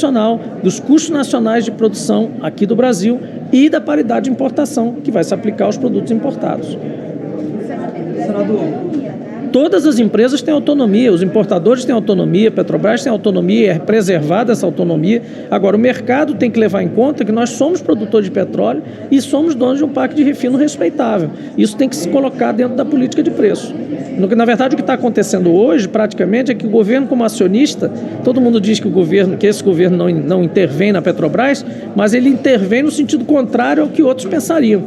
nacional, dos custos nacionais de produção aqui do Brasil e da paridade de importação, que vai se aplicar aos produtos importados. Senador, todas as empresas têm autonomia, os importadores têm autonomia, a Petrobras tem autonomia, é preservada essa autonomia. Agora, o mercado tem que levar em conta que nós somos produtores de petróleo e somos donos de um parque de refino respeitável. Isso tem que se colocar dentro da política de preço. Na verdade, o que está acontecendo hoje, praticamente, é que o governo, como acionista, todo mundo diz que esse governo não intervém na Petrobras, mas ele intervém no sentido contrário ao que outros pensariam.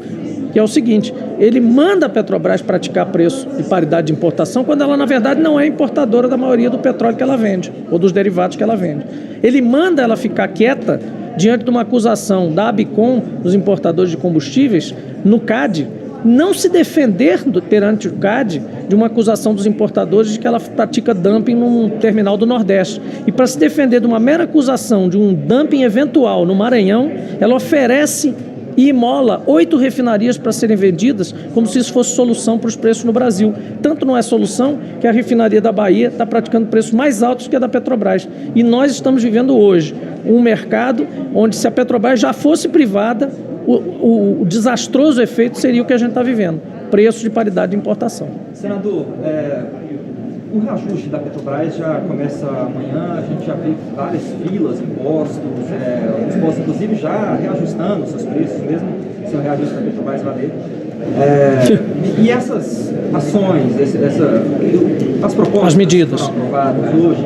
Que é o seguinte, ele manda a Petrobras praticar preço de paridade de importação quando ela, na verdade, não é importadora da maioria do petróleo que ela vende, ou dos derivados que ela vende. Ele manda ela ficar quieta diante de uma acusação da ABICOM, dos importadores de combustíveis, no CAD, não se defender perante o CAD de uma acusação dos importadores de que ela pratica dumping num terminal do Nordeste. E para se defender de uma mera acusação de um dumping eventual no Maranhão, ela oferece e imola 8 refinarias para serem vendidas, como se isso fosse solução para os preços no Brasil. Tanto não é solução que a refinaria da Bahia está praticando preços mais altos que a da Petrobras. E nós estamos vivendo hoje um mercado onde, se a Petrobras já fosse privada, o desastroso efeito seria o que a gente está vivendo, preço de paridade de importação. Senador, o reajuste da Petrobras já começa amanhã, a gente já vê várias filas, impostos, os postos inclusive já reajustando seus preços, mesmo se o reajuste da Petrobras valer. E essas ações, as propostas as medidas que foram aprovadas hoje,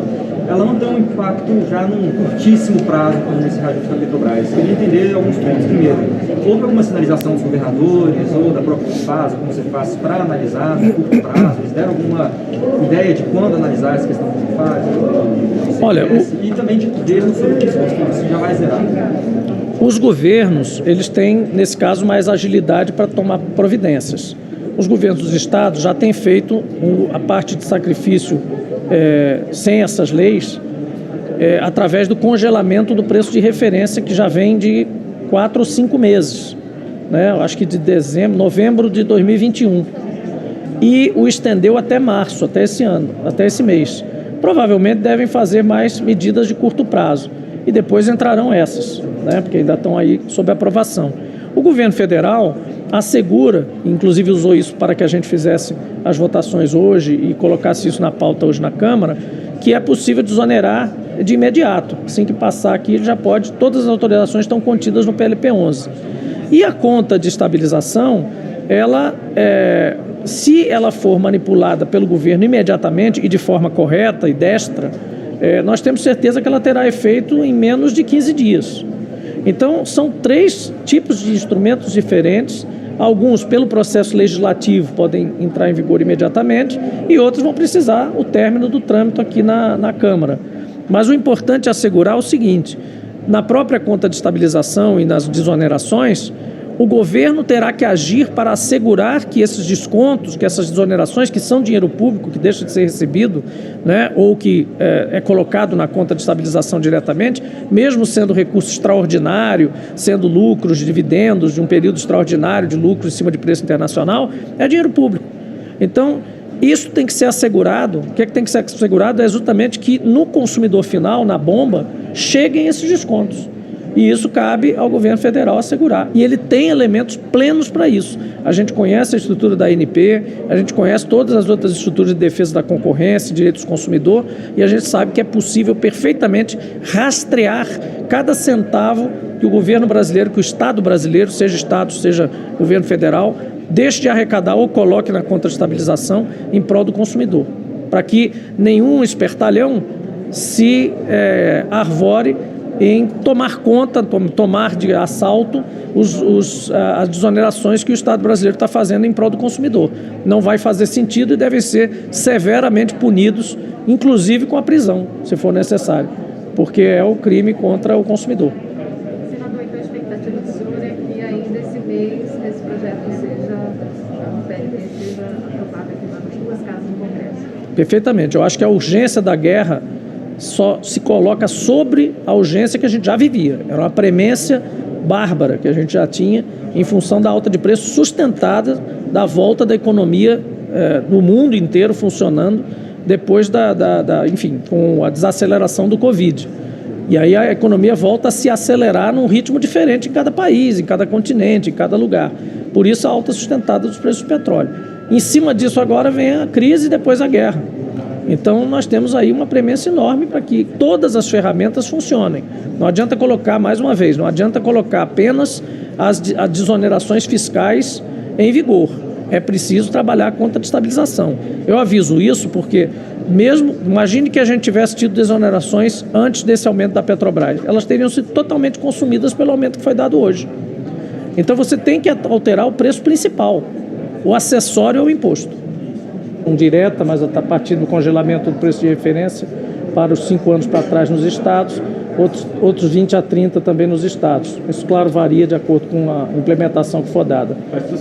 ela não tem um impacto já num curtíssimo prazo como esse reajuste da Petrobras. Queria entender alguns pontos. Primeiro, houve alguma sinalização dos governadores ou da própria FASA, como você faz, para analisar no curto prazo? Eles deram alguma ideia de quando analisar essa questão do FASA? Olha, e também de governo sobre isso, se já vai zerar. Os governos, eles têm, nesse caso, mais agilidade para tomar providências. Os governos dos estados já têm feito a parte de sacrifício sem essas leis, através do congelamento do preço de referência, que já vem de 4 ou 5 meses, né? Eu acho que de novembro de 2021. E o estendeu até março, até esse ano, até esse mês. Provavelmente devem fazer mais medidas de curto prazo. E depois entrarão essas, né? Porque ainda estão aí sob aprovação. O governo federal assegura, inclusive usou isso para que a gente fizesse as votações hoje e colocasse isso na pauta hoje na Câmara, que é possível desonerar de imediato. Assim que passar aqui, ele já pode, todas as autorizações estão contidas no PLP 11. E a conta de estabilização, ela, se ela for manipulada pelo governo imediatamente e de forma correta e destra, nós temos certeza que ela terá efeito em menos de 15 dias. Então, são 3 tipos de instrumentos diferentes. Alguns, pelo processo legislativo, podem entrar em vigor imediatamente e outros vão precisar o término do trâmite aqui na Câmara. Mas o importante é assegurar o seguinte: na própria conta de estabilização e nas desonerações, o governo terá que agir para assegurar que esses descontos, que essas desonerações, que são dinheiro público, que deixa de ser recebido, né, ou que é colocado na conta de estabilização diretamente, mesmo sendo recurso extraordinário, sendo lucros, dividendos de um período extraordinário de lucro em cima de preço internacional, é dinheiro público. Então, isso tem que ser assegurado. O que tem que ser assegurado é justamente que no consumidor final, na bomba, cheguem esses descontos. E isso cabe ao governo federal assegurar. E ele tem elementos plenos para isso. A gente conhece a estrutura da ANP, a gente conhece todas as outras estruturas de defesa da concorrência, direitos do consumidor, e a gente sabe que é possível perfeitamente rastrear cada centavo que o governo brasileiro, que o Estado brasileiro, seja Estado, seja governo federal, deixe de arrecadar ou coloque na conta de estabilização em prol do consumidor, para que nenhum espertalhão se arvore em tomar conta, tomar de assalto as desonerações que o Estado brasileiro está fazendo em prol do consumidor. Não vai fazer sentido e devem ser severamente punidos, inclusive com a prisão, se for necessário, porque é o crime contra o consumidor. Senador, então a expectativa do senhor é que ainda esse mês esse projeto seja, o PLP seja aprovado aqui nas 2 casas do Congresso? Perfeitamente. Eu acho que a urgência da guerra só se coloca sobre a urgência que a gente já vivia. Era uma premência bárbara que a gente já tinha em função da alta de preço sustentada da volta da economia no mundo inteiro funcionando depois enfim, com a desaceleração do Covid. E aí a economia volta a se acelerar num ritmo diferente em cada país, em cada continente, em cada lugar. Por isso a alta sustentada dos preços do petróleo. Em cima disso agora vem a crise e depois a guerra. Então nós temos aí uma premência enorme para que todas as ferramentas funcionem. Não adianta colocar, mais uma vez, não adianta colocar apenas as desonerações fiscais em vigor. É preciso trabalhar contra a estabilização. Eu aviso isso porque imagine que a gente tivesse tido desonerações antes desse aumento da Petrobras. Elas teriam sido totalmente consumidas pelo aumento que foi dado hoje. Então você tem que alterar o preço principal. O acessório é o imposto. Direta, mas está partindo do congelamento do preço de referência para os 5 anos para trás nos estados, outros 20 a 30 também nos estados. Isso, claro, varia de acordo com a implementação que for dada.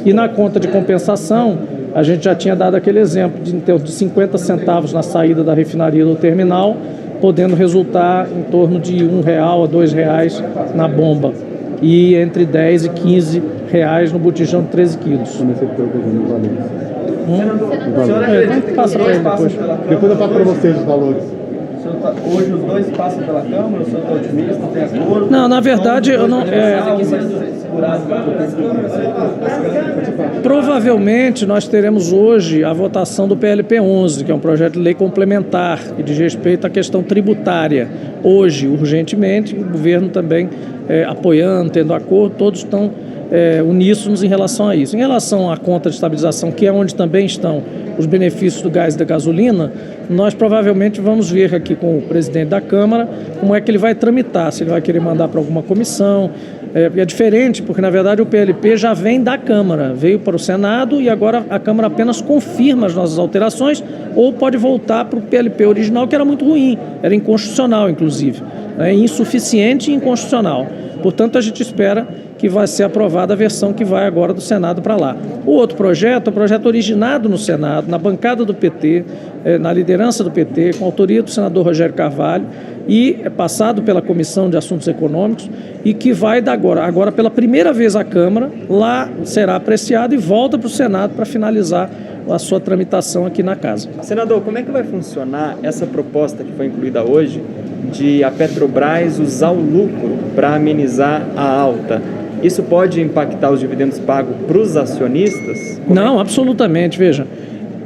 E na conta de compensação, a gente já tinha dado aquele exemplo de em termos de 50 centavos na saída da refinaria do terminal, podendo resultar em torno de R$1 a R$2 na bomba e entre 10 e 15 reais no botijão de 13 quilos. Passa para ele depois. Depois eu passo para vocês os valores. Hoje os dois passam pela Câmara, o senhor está otimista, tem acordo? Não, na verdade, eu não. Provavelmente nós teremos hoje a votação do PLP 11, que é um projeto de lei complementar que diz respeito à questão tributária. Hoje, urgentemente, o governo também apoiando, tendo acordo, todos estão uníssonos em relação a isso. Em relação à conta de estabilização, que é onde também estão os benefícios do gás e da gasolina, nós provavelmente vamos ver aqui com o presidente da Câmara como é que ele vai tramitar, se ele vai querer mandar para alguma comissão. É diferente, porque na verdade o PLP já vem da Câmara, veio para o Senado e agora a Câmara apenas confirma as nossas alterações ou pode voltar para o PLP original, que era muito ruim, era inconstitucional inclusive, insuficiente e inconstitucional. Portanto, a gente espera que vai ser aprovada a versão que vai agora do Senado para lá. O outro projeto é um projeto originado no Senado, na bancada do PT, na liderança do PT, com autoria do senador Rogério Carvalho, e é passado pela Comissão de Assuntos Econômicos e que vai dar agora pela primeira vez à Câmara, lá será apreciado e volta para o Senado para finalizar a sua tramitação aqui na Casa. Senador, como é que vai funcionar essa proposta que foi incluída hoje de a Petrobras usar o lucro para amenizar a alta? Isso pode impactar os dividendos pagos para os acionistas? Não, absolutamente. Veja,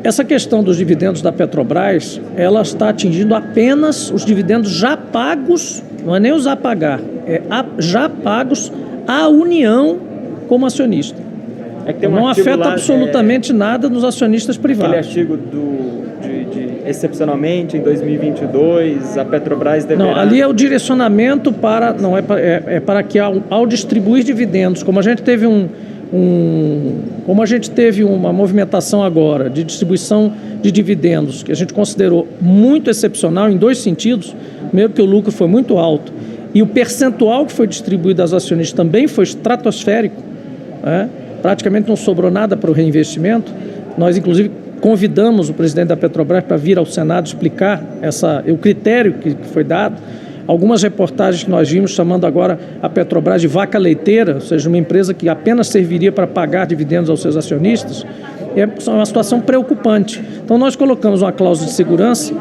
essa questão dos dividendos da Petrobras, ela está atingindo apenas os dividendos já pagos, não é nem os a pagar, já pagos à União como acionista. Não afeta lá, absolutamente nada nos acionistas privados. Aquele artigo excepcionalmente, em 2022, a Petrobras deverá... Não, ali é o direcionamento para... Não, para que ao distribuir dividendos, como a gente teve uma movimentação agora de distribuição de dividendos, que a gente considerou muito excepcional em dois sentidos. Primeiro, que o lucro foi muito alto e o percentual que foi distribuído aos acionistas também foi estratosférico, praticamente não sobrou nada para o reinvestimento. Nós, inclusive, convidamos o presidente da Petrobras para vir ao Senado explicar o critério que foi dado. Algumas reportagens que nós vimos chamando agora a Petrobras de vaca leiteira, ou seja, uma empresa que apenas serviria para pagar dividendos aos seus acionistas, é uma situação preocupante. Então nós colocamos uma cláusula de segurança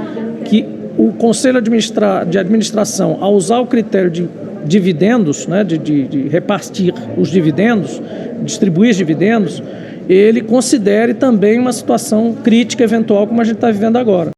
que o Conselho de Administração, ao usar o critério de dividendos, de repartir os dividendos, distribuir os dividendos, ele considere também uma situação crítica eventual como a gente está vivendo agora.